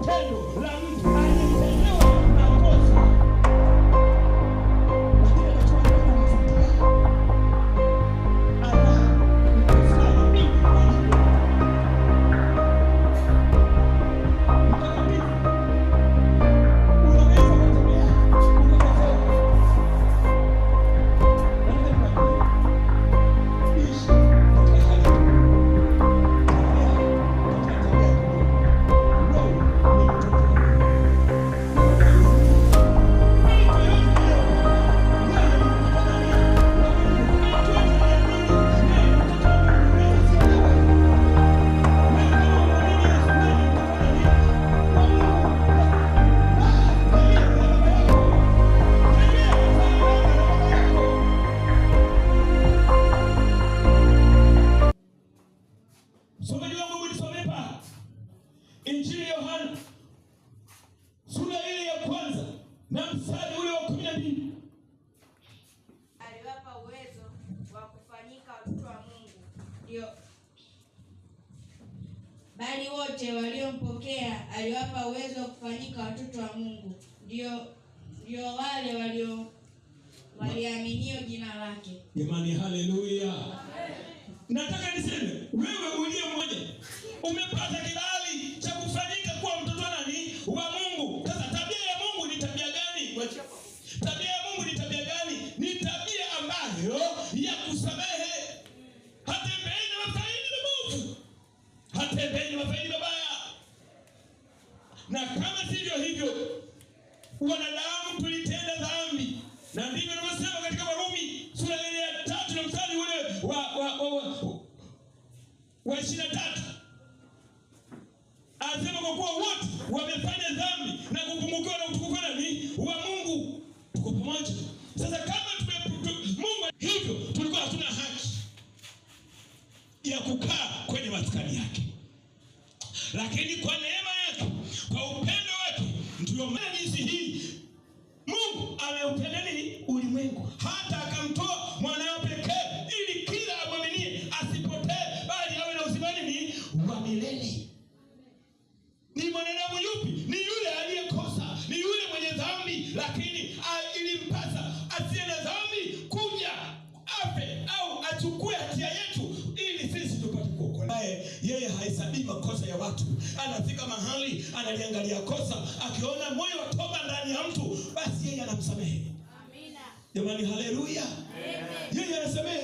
tendo la mtu aliyetendewa makosa. Somaji wangu nisome pa Injili ya Yohana sura ile ya kwanza na mstari ule wa 12. Aliwapa uwezo wa kufanyika watoto wa Mungu, ndio bali wote waliompokea aliwapa uwezo wa kufanyika watoto wa Mungu, ndio wale waliaminio jina lake. Jamani, haleluya. Nataka niseme wewe uliye mmoja umepata kibali cha kufanyika kuwa mtoto nani wa Mungu. Sasa tabia ya Mungu ni tabia gani? Tabia ya Mungu ni tabia gani? Ni tabia ambayo ya kusamehe. Hatembei na mafaili mabovu, hatembei na mafaili mabaya. Na kama sivyo hivyo, wanadamu tulitenda dhambi, na ndivyo tunasema katika Warumi sura ile ya 3 na mstari ule wa 23. Anasema kwa kuwa wote wamefanya dhambi na kupungukiwa na utukufu wa Mungu. Tuko pamoja. Sasa kama Mungu hivyo, tulikuwa hatuna haki ya kukaa kwenye maskani yake, lakini kwa neema yake, kwa upendo wake, ndio maana jinsi hii Mungu ameupenda nini ulimwengu hata akamtoa mwanawe pekee, ili kila amwaminie asipotee, bali awe na uzima wa milele. Ni mwanadamu yupi? Ni yule aliyekosa, ni yule mwenye dhambi, lakini ilimpasa asiye na dhambi kuja afe au achukue hatia yetu ili sisi tupate kuokolewa. Yeye hahesabii makosa ya watu. Anafika mahali analiangalia kosa, akiona moyo wa toba ndani ya mtu, basi yeye anamsamehe. Amina. Jamani, haleluya. Yeye anasamehe.